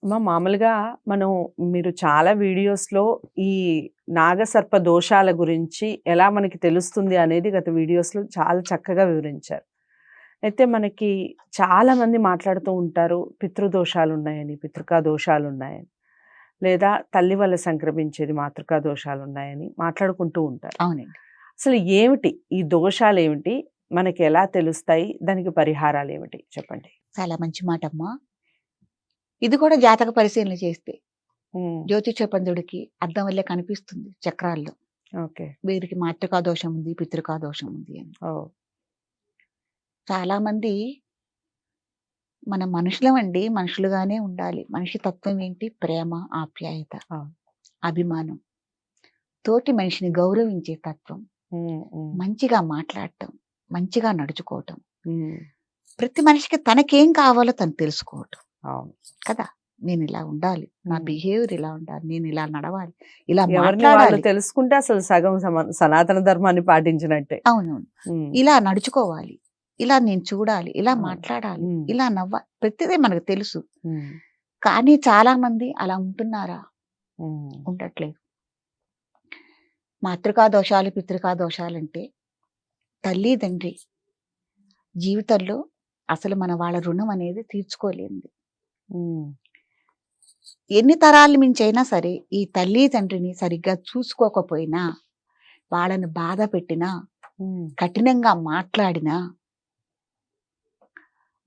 మామూలుగా మనం మీరు చాలా వీడియోస్‌లో ఈ నాగసర్ప దోషాల గురించి ఎలా మనకి తెలుస్తుంది అనేది గత వీడియోస్‌లో చాలా చక్కగా వివరించారు. అయితే మనకి చాలామంది మాట్లాడుతూ ఉంటారు పితృదోషాలున్నాయని, పితృకా దోషాలున్నాయని. లేదా తల్లి వల్ల సంక్రమించేది మాతృకా దోషాలున్నాయని మాట్లాడుకుంటూ ఉంటారు. అవునండి. అసలు ఏమిటి? ఈ దోషాలేమిటి? మనకెలా తెలుస్తాయి? దానికి పరిహారాలేమిటి? చెప్పండి. చాలా మంచి మాటమ్మా. ఇది కూడా జాతక పరిశీలన చేస్తే హ్మ్. జ్యోతిష పండితుడికి అద్దం వల్లే కనిపిస్తుంది చక్రాల్లో. ఓకే. వీరికి మాతృకా దోషం ఉంది, పితృకా దోషం ఉంది అని. ఓహ్! చాలా మంది మన మనుషులమండి, మనుషులుగానే ఉండాలి. మనిషి తత్వం ఏంటి? ప్రేమ, ఆప్యాయత, ఆ! అభిమానం, తోటి మనిషిని గౌరవించే తత్వం, హ్మ్. హ్మ్. మంచిగా మాట్లాడటం, మంచిగా నడుచుకోవటం. హ్మ్. ప్రతి మనిషికి తనకేం కావాలో తను తెలుసుకోవటం అవును. కదా! నేను ఇలా ఉండాలి, నా హ్మ్. బిహేవియర్ ఇలా ఉండాలి, నేను ఇలా నడవాలి, ఇలా ఎవరిని వాళ్ళు మాట్లాడాలి. తెలుసుకుంటే అసలు సగం సనాతన ధర్మాన్ని పాటించినట్టే. అవునవును. హ్మ్. ఇలా నడుచుకోవాలి, ఇలా నేను చూడాలి, ఇలా అవును. మాట్లాడాలి, హ్మ్. ఇలా ప్రతిదీ మనకు తెలుసు. హ్మ్. కానీ చాలా మంది అలా ఉంటున్నారా? హ్మ్. ఉండట్లేదు. మాతృకా దోషాలు, పితృకా దోషాలంటే తల్లి, తండ్రి జీవితంలో అసలు మన వాళ్ళ రుణం అనేది తీర్చుకోలేనిది. హ్మ్. ఎన్ని తరాలు మించైనా సరే ఈ తల్లి, తండ్రిని సరిగ్గా చూసుకోకపోయినా, వాళ్ళని బాధ పెట్టినా, హ్మ్. కఠినంగా మాట్లాడినా,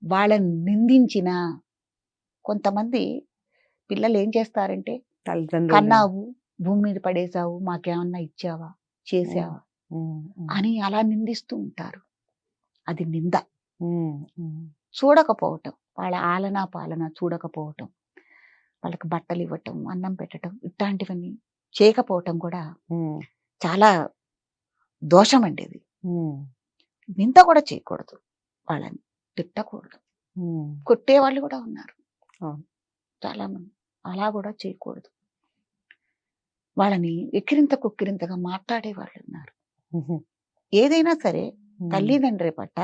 వాళ్ళని నిందించినా, కొంతమంది పిల్లలు ఏం చేస్తారంటే, తల్లిదండ్రుల్ని. కన్నావు, భూమి మీద పడేసావు, మాకేమన్నా ఇచ్చావా, హ్మ్. చేసావా హ్మ్. హ్మ్. అని అలా నిందిస్తూ ఉంటారు. అది నింద. హ్మ్. హ్మ్. చూడకపోవటం, వాళ్ళ ఆలనా పాలన చూడకపోవటం, వాళ్ళకి బట్టలు ఇవ్వటం, అన్నం పెట్టటం, ఇట్లాంటివన్నీ చేయకపోవటం కూడా హ్మ్. చాలా దోషమండి ఇది. హ్మ్. నింద కూడా చేయకూడదు, వాళ్ళని తిట్టకూడదు. హ్మ్. కొట్టేవాళ్ళు కూడా ఉన్నారు అవును. చాలా మంది. అలా కూడా చేయకూడదు. వాళ్ళని ఎక్కిరింత కుక్కిరింతగా మాట్లాడే వాళ్ళు ఉన్నారు. హుహు. ఏదైనా సరే హ్మ్. తల్లిదండ్రి పట్ల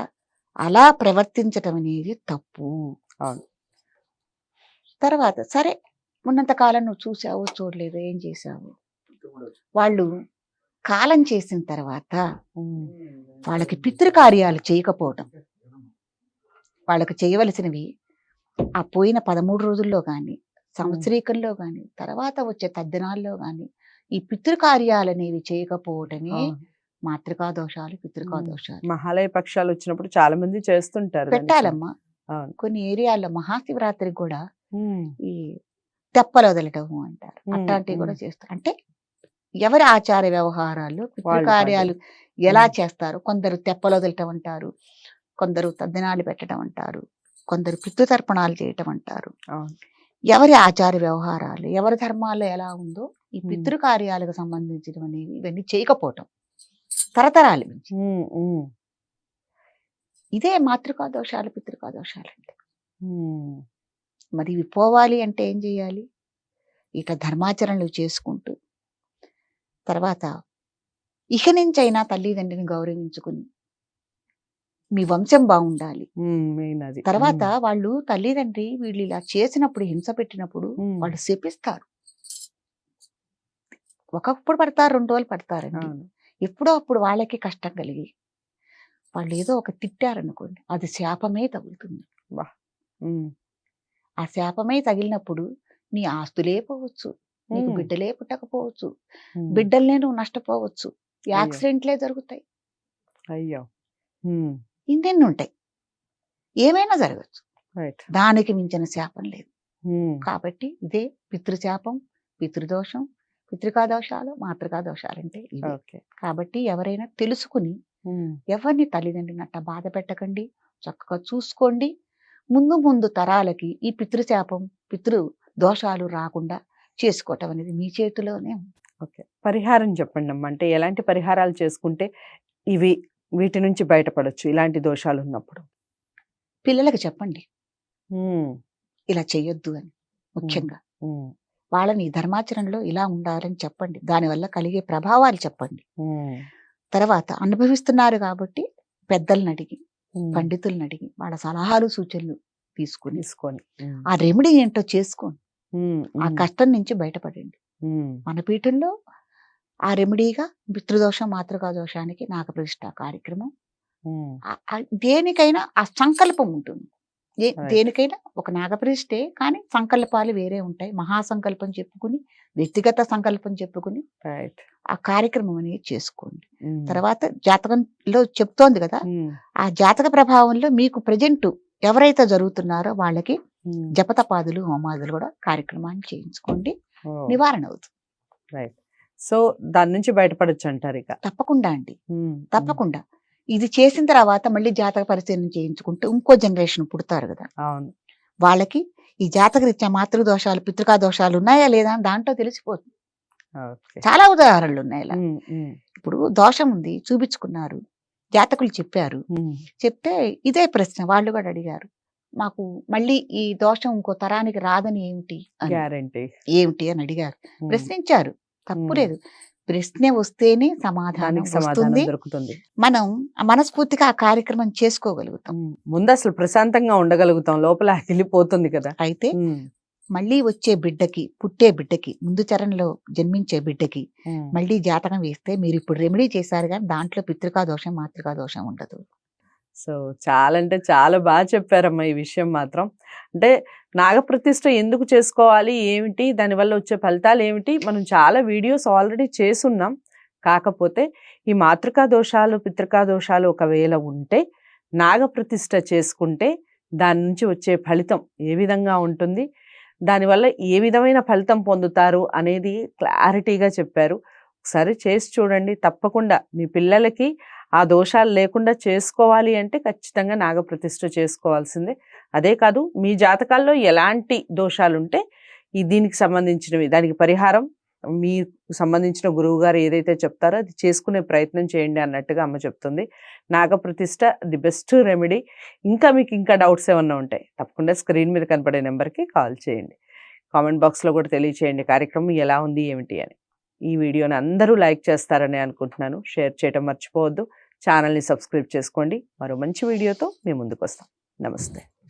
అలా ప్రవర్తించటం అనేది తప్పు. అవును. తర్వాత సరే, ఉన్నంత కాలం నువ్వు చూసావు, చూడలేదు, ఏం చేశావు? వాళ్ళు కాలం చేసిన తర్వాత హ్మ్. వాళ్ళకి పితృకార్యాలు చేయకపోవటం, వాళ్ళకి చేయవలసినవి ఆ పోయిన 13 రోజుల్లో కానీ, సంవత్సరీకంలో కానీ, తర్వాత వచ్చే తద్దినాల్లో కానీ ఈ పితృకార్యాలనేవి చేయకపోవటమే అవును. మాతృకా దోషాలు, పితృకా హ్మ్. దోషాలు. మహాలయ పక్షాలొచ్చినప్పుడు చాలా మంది చేస్తుంటారు దానికి పెట్టాలమ్మా. అవును. కొన్ని ఏరియాల్లో మహాశివరాత్రికి కూడా హ్మ్. ఈ తెప్పలు వదలటము అంటారు. హ్మ్. అట్లాంటివి హ్మ్. కూడా చేస్తారు. అంటే ఎవరి ఆచార వ్యవహారాలు, వాళ్ళు పితృకార్యాలు ఎలా హ్మ్. చేస్తారు? కొందరు తెప్పలు వదలటం అంటారు, కొందరు తద్దినాలు పెట్టడం అంటారు, కొందరు పితృతర్పణాలు చేయటం అంటారు. అవును. ఎవరి ఆచార వ్యవహారాలు, ఎవరి ధర్మాల్లో ఎలా ఉందో ఈ హ్మ్. పితృకార్యాలకు సంబంధించినవనేవి ఇవన్నీ చేయకపోవటం తరతరాలు మించి. హ్మ్. హ్మ్. ఇదే మాతృకా దోషాలు, పితృకా దోషాలంటే. హ్మ్. మరి ఇవి పోవాలి అంటే ఏం చేయాలి? ఇక ధర్మాచరణలు చేసుకుంటూ, తర్వాత ఇక నుంచైనా తల్లిదండ్రిని గౌరవించుకుని మీ వంశం బాగుండాలి. హ్మ్. మెయిన్ అది. తర్వాత హ్మ్. వాళ్ళు తల్లిదండ్రి వీళ్ళు ఇలా చేసినప్పుడు, హింస పెట్టినప్పుడు హ్మ్. వాళ్ళు శపిస్తారు. ఒకప్పుడు పడతారు, 2 రోజులు పడతారండి. అవును. ఎప్పుడో అప్పుడు వాళ్ళకి కష్టం కలిగి వాళ్ళు ఏదో ఒక తిట్టారనుకోండి, అది శాపమే తగులుతుంది. అబ్బా! హ్మ్. ఆ శాపమే తగిలినప్పుడు నీ ఆస్తులే పోవచ్చు, నీకు హ్మ్. బిడ్డలే పుట్టకపోవచ్చు, హ్మ్. బిడ్డల్నే నువ్వు నష్టపోవచ్చు, అయ్యో! యాక్సిడెంట్లే జరుగుతాయి, అయ్యో! హ్మ్. ఇన్నెన్ని ఉంటాయి, ఏమైనా జరగచ్చు. రైట్. దానికి మించిన శాపం లేదు. హ్మ్. కాబట్టి ఇదే పితృశాపం, పితృదోషం, పితృకా దోషాలు, మాతృకా దోషాలంటే ఇవే. ఓకే. కాబట్టి ఎవరైనా తెలుసుకుని హ్మ్. ఎవరిని తల్లిదండ్రిని అట్ట బాధ పెట్టకండి, చక్కగా చూసుకోండి. ముందు ముందు తరాలకి ఈ పితృశాపం, పితృ దోషాలు రాకుండా చేసుకోవటం అనేది మీ చేతిలోనే ఉంది. ఓకే. పరిహారం చెప్పండమ్మా. అంటే ఎలాంటి పరిహారాలు చేసుకుంటే ఇవి వీటి నుంచి బయటపడొచ్చు ఇలాంటి దోషాలున్నప్పుడు? పిల్లలకి చెప్పండి హ్మ్. ఇలా చెయ్యొద్దు అని. హ్మ్. ముఖ్యంగా హ్మ్. వాళ్ళని ఈ ధర్మాచరణలో ఇలా ఉండాలని చెప్పండి. దానివల్ల కలిగే ప్రభావాలు చెప్పండి. హ్మ్. తర్వాత అనుభవిస్తున్నారు కాబట్టి పెద్దల్ని అడిగి, హ్మ్. పండితుల్ని అడిగి, వాళ్ళ సలహాలు, సూచనలు తీసుకుని తీసుకొని. హ్మ్. ఆ రెమెడీ ఏంటో చేసుకోండి. ఉమ్, ఆ ఉమ్, కష్టం నుంచి బయటపడండి. ఉమ్, మన పీఠంలో ఆ రెమెడీగా పితృదోషం, మాతృకా దోషానికి నాగప్రతిష్ఠ కార్యక్రమం. ఉమ్, దేనికైనా ఆ సంకల్పం ఉంటుంది. రైట్. దేనికైనా ఒక నాగప్రతిష్ఠే, కానీ సంకల్పాలు వేరే ఉంటాయి. మహాసంకల్పం చెప్పుకుని, వ్యక్తిగత సంకల్పం చెప్పుకుని రైట్. ఆ కార్యక్రమం అనేది చేసుకోండి. ఉమ్, తర్వాత జాతకంలో చెప్తోంది కదా, ఉమ్, ఆ జాతక ప్రభావంలో మీకు ప్రజెంట్ ఎవరైతే జరుగుతున్నారో వాళ్ళకి ఉమ్, జపతపాదులు, హోమాదులు కూడా కార్యక్రమాన్ని చేయించుకోండి. ఓ, నివారణ అవుతుంది. రైట్. సో దాని నుంచి బయటపడొచ్చు అంటారు ఇక. తప్పకుండా అండి, ఉమ్, ఉమ్, తప్పకుండా. ఇది చేసిన తర్వాత మళ్ళీ జాతక పరిశీలన చేయించుకుంటే ఇంకో జనరేషన్ పుడతారు కదా, అవును. వాళ్ళకి ఈ జాతకరీత్యా మాతృదోషాలు, పితృకా దోషాలు ఉన్నాయా లేదా అని దాంట్లో తెలిసిపోతుంది. ఓకే. చాలా ఉదాహరణలు ఉన్నాయి ఇలా. ఉమ్, ఉమ్, ఇప్పుడు దోషం ఉంది, చూపించుకున్నారు, జాతకులు చెప్పారు. ఉమ్, చెప్తే ఇదే ప్రశ్న వాళ్ళు కూడా అడిగారు, మాకు మళ్ళీ ఈ దోషం ఇంకో తరానికి రాదని గ్యారెంటీ. ఏమిటి అని అడిగారు, ఉమ్, ప్రశ్నించారు. తప్పు ఉమ్, లేదు, ప్రశ్న వస్తేనే సమాధానం దానికి సమాధానం వస్తుంది. దొరుకుతుంది. మనం మనస్ఫూర్తిగా ఆ కార్యక్రమం చేసుకోగలుగుతాం. ఉమ్, ముందు అసలు ప్రశాంతంగా ఉండగలుగుతాం, లోపల వెళ్ళిపోతుంది కదా. అయితే ఉమ్, మళ్ళీ వచ్చే బిడ్డకి, పుట్టే బిడ్డకి, ముందు చరణంలో జన్మించే బిడ్డకి ఉమ్. మళ్ళీ జాతకం వేస్తే మీరు ఇప్పుడు రెమెడీ చేశారు, కానీ దాంట్లో పితృకా దోషం, మాతృకా దోషం ఉండదు. సో చాలా అంటే చాలా బాగా చెప్పారమ్మా ఈ విషయం మాత్రం. అంటే నాగప్రతిష్ఠ ఎందుకు చేసుకోవాలి, ఏమిటి, దానివల్ల వచ్చే ఫలితాలు ఏమిటి, మనం చాలా వీడియోస్ ఆల్రెడీ చేసున్నాం. కాకపోతే ఈ మాతృకా దోషాలు, పితృకా దోషాలు ఒకవేళ ఉంటే నాగప్రతిష్ఠ చేసుకుంటే దాని నుంచి వచ్చే ఫలితం ఏ విధంగా ఉంటుంది, దానివల్ల ఏ విధమైన ఫలితం పొందుతారు అనేది క్లారిటీగా చెప్పారు. ఒకసారి చేసి చూడండి, తప్పకుండా మీ పిల్లలకి ఆ దోషాలు లేకుండా చేసుకోవాలి అంటే ఖచ్చితంగా నాగప్రతిష్ఠ చేసుకోవాల్సిందే. అదే కాదు, మీ జాతకాల్లో ఎలాంటి దోషాలుంటే దీనికి సంబంధించినవి, దానికి పరిహారం మీకు సంబంధించిన గురువు గారు ఏదైతే చెప్తారో అది చేసుకునే ప్రయత్నం చేయండి అన్నట్టుగా అమ్మ చెప్తుంది. నాగప్రతిష్ఠ ది బెస్ట్ రెమెడీ. ఇంకా డౌట్స్ ఏమన్నా ఉంటాయి తప్పకుండా స్క్రీన్ మీద కనపడే నెంబర్కి కాల్ చేయండి. కామెంట్ బాక్స్లో కూడా తెలియచేయండి కార్యక్రమం ఎలా ఉంది ఏమిటి అని. ఈ వీడియోని అందరూ లైక్ చేస్తారని అనుకుంటున్నాను. షేర్ చేయటం మర్చిపోవద్దు. ఛానల్ని సబ్స్క్రైబ్ చేసుకోండి. మరో మంచి వీడియోతో మీ ముందుకు వస్తాం. నమస్తే.